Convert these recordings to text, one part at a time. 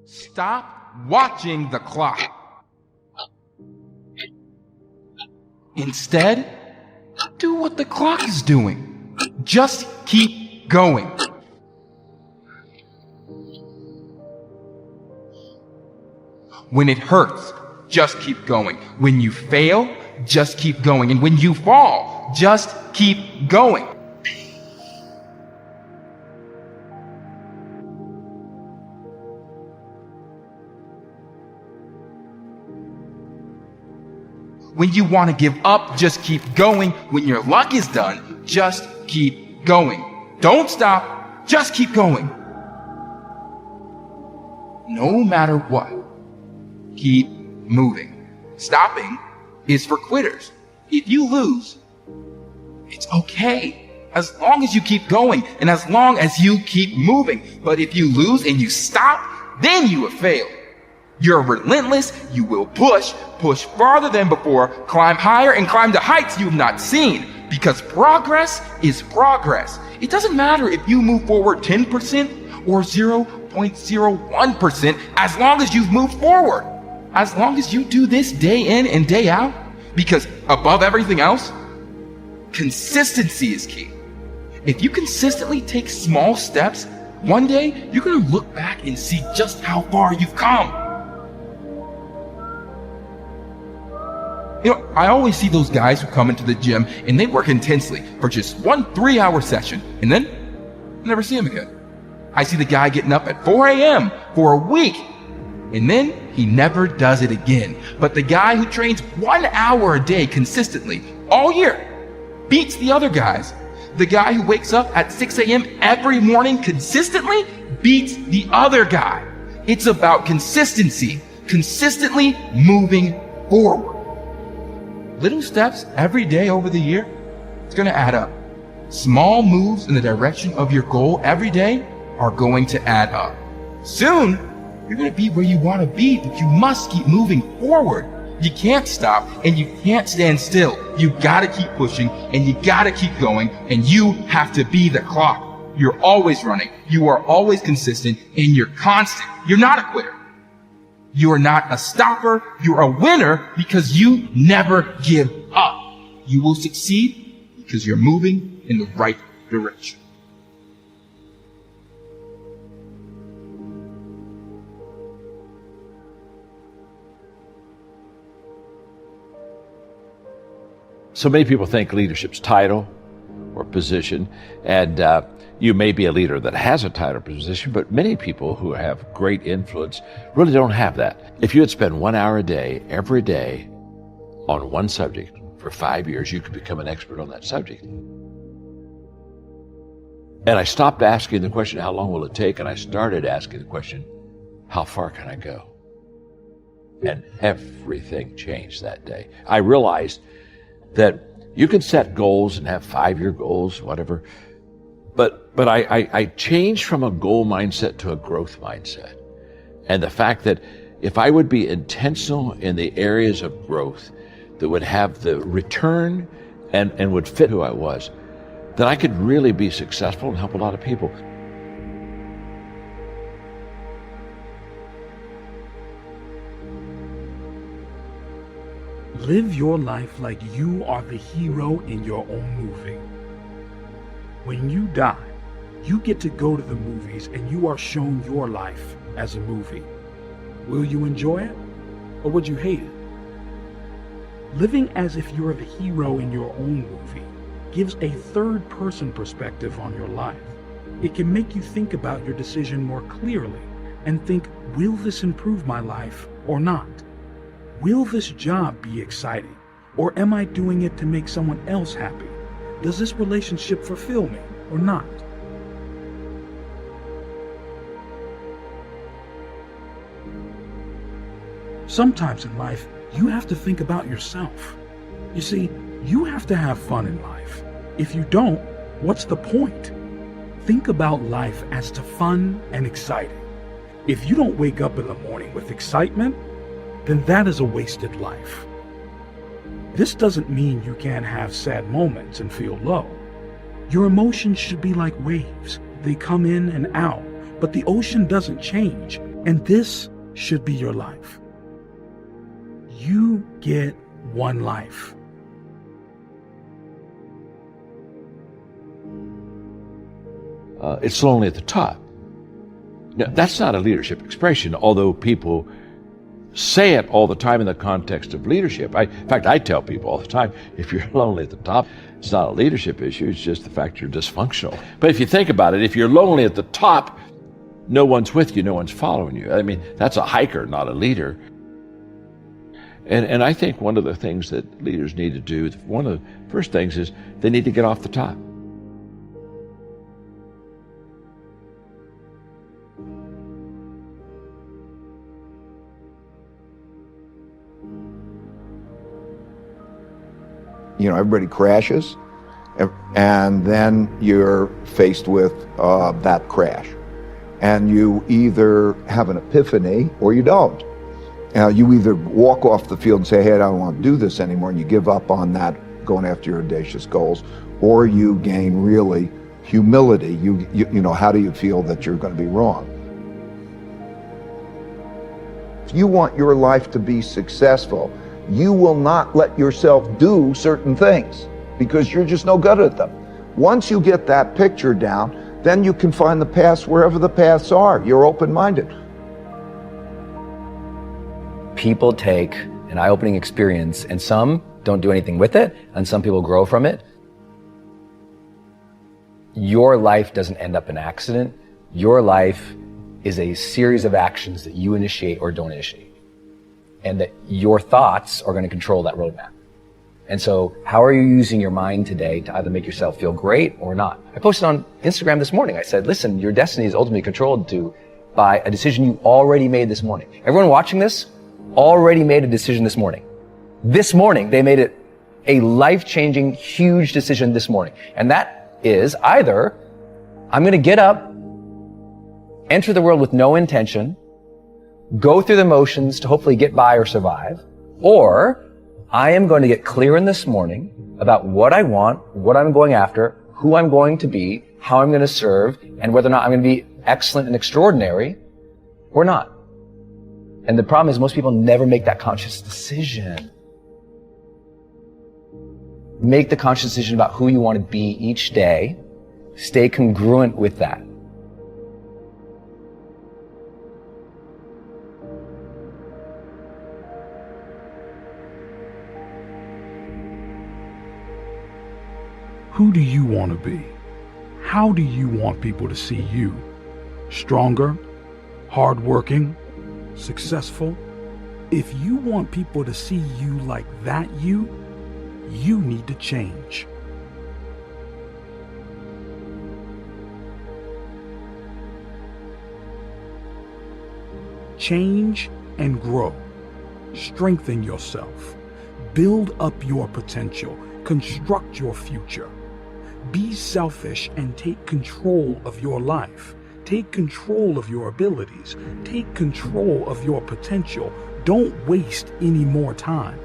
Stop watching the clock. Instead, do what the clock is doing. Just keep going. When it hurts, just keep going. When you fail, just keep going. And when you fall, just keep going. When you want to give up, just keep going. When your luck is done, just keep going. Don't stop, just keep going. No matter what, keep moving. Stopping is for quitters. If you lose, it's okay. As long as you keep going and as long as you keep moving. But if you lose and you stop, then you have failed. You're relentless, you will push farther than before, climb higher and climb to heights you've not seen. Because progress is progress. It doesn't matter if you move forward 10% or 0.01%, as long as you've moved forward. As long as you do this day in and day out. Because above everything else, consistency is key. If you consistently take small steps, one day you're going to look back and see just how far you've come. You know, I always see those guys who come into the gym and they work intensely for just 1 3-hour session and then I never see him again. I see the guy getting up at 4 a.m. for a week and then he never does it again. But the guy who trains 1 hour a day consistently all year beats the other guys. The guy who wakes up at 6 a.m. every morning consistently beats the other guy. It's about consistency, consistently moving forward. Little steps every day over the year, it's going to add up. Small moves in the direction of your goal every day are going to add up. Soon, you're going to be where you want to be, but you must keep moving forward. You can't stop and you can't stand still. You got to keep pushing and you got to keep going and you have to be the clock. You're always running. You are always consistent and you're constant. You're not a quitter. You are not a stopper. You're a winner because you never give up. You will succeed because you're moving in the right direction. So many people think leadership's title or position, and you may be a leader that has a title or position, but many people who have great influence really don't have that. If you would spend 1 hour a day, every day, on one subject for 5 years, you could become an expert on that subject. And I stopped asking the question, how long will it take? And I started asking the question, how far can I go? And everything changed that day. I realized that you can set goals and have 5-year goals, whatever, but I changed from a goal mindset to a growth mindset. And the fact that if I would be intentional in the areas of growth that would have the return and would fit who I was, then I could really be successful and help a lot of people. Live your life like you are the hero in your own movie. When you die, you get to go to the movies and you are shown your life as a movie. Will you enjoy it or would you hate it? Living as if you're the hero in your own movie gives a third-person perspective on your life. It can make you think about your decision more clearly and think, will this improve my life or not? Will this job be exciting, or am I doing it to make someone else happy? Does this relationship fulfill me or not? Sometimes in life, you have to think about yourself. You see, you have to have fun in life. If you don't, what's the point? Think about life as to fun and exciting. If you don't wake up in the morning with excitement, then that is a wasted life. This doesn't mean you can't have sad moments and feel low. Your emotions should be like waves. They come in and out, but the ocean doesn't change, And this should be your life. You get one life. It's lonely at the top. Now, that's not a leadership expression, although people say it all the time in the context of leadership. In fact, I tell people all the time, if you're lonely at the top, it's not a leadership issue, it's just the fact you're dysfunctional. But if you think about it, if you're lonely at the top, no one's with you, no one's following you. I mean, that's a hiker, not a leader. And I think one of the things that leaders need to do, one of the first things is they need to get off the top. You know, everybody crashes, and then you're faced with that crash. And you either have an epiphany or you don't. You either walk off the field and say, hey, I don't want to do this anymore, and you give up on that, going after your audacious goals, or you gain really humility. You know, how do you feel that you're going to be wrong? If you want your life to be successful, you will not let yourself do certain things because you're just no good at them. Once you get that picture down, then you can find the paths wherever the paths are. You're open-minded. People take an eye-opening experience and some don't do anything with it, and some people grow from it. Your life doesn't end up an accident. Your life is a series of actions that you initiate or don't initiate. And that your thoughts are going to control that roadmap. And so how are you using your mind today to either make yourself feel great or not? I posted on Instagram this morning. I said, listen, your destiny is ultimately controlled by a decision you already made this morning. Everyone watching this already made a decision this morning. This morning, they made it a life-changing, huge decision this morning. And that is either I'm going to get up, enter the world with no intention, go through the motions to hopefully get by or survive, or I am going to get clear in this morning about what I want, what I'm going after, who I'm going to be, how I'm going to serve, and whether or not I'm going to be excellent and extraordinary or not. And the problem is most people never make that conscious decision. Make the conscious decision about who you want to be each day. Stay congruent with that. Who do you want to be? How do you want people to see you? Stronger, hardworking, successful? If you want people to see you like that you need to change. Change and grow. Strengthen yourself. Build up your potential. Construct your future. Be selfish and take control of your life. Take control of your abilities. Take control of your potential. Don't waste any more time.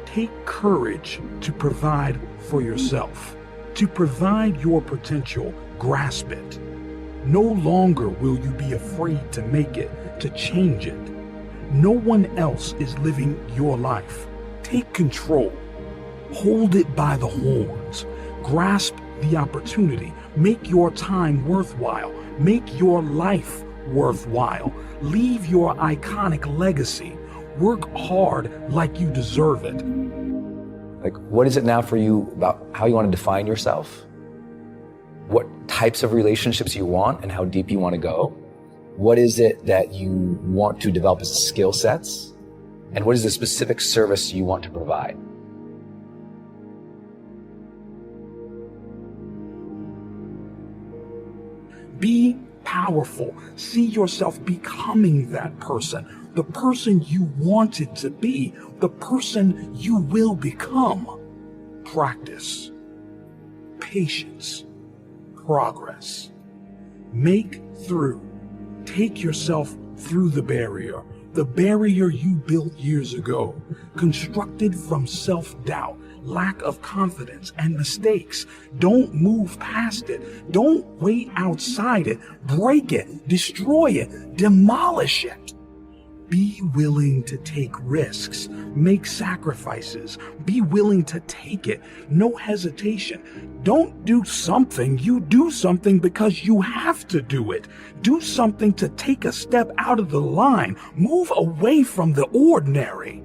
Take courage to provide for yourself. To provide your potential, grasp it. No longer will you be afraid to make it, to change it. No one else is living your life. Take control. Hold it by the horns. Grasp the opportunity. Make your time worthwhile. Make your life worthwhile. Leave your iconic legacy. Work hard like you deserve it. Like, what is it now for you about how you want to define yourself? What types of relationships you want and how deep you want to go? What is it that you want to develop as skill sets? And what is the specific service you want to provide? Be powerful. See yourself becoming that person. The person you wanted to be. The person you will become. Practice. Patience. Progress. Make through. Take yourself through the barrier you built years ago, constructed from self-doubt, lack of confidence and mistakes. Don't move past it. Don't wait outside it. Break it, destroy it, demolish it. Be willing to take risks, make sacrifices, be willing to take it, no hesitation. Don't do something, you do something because you have to do it. Do something to take a step out of the line, move away from the ordinary.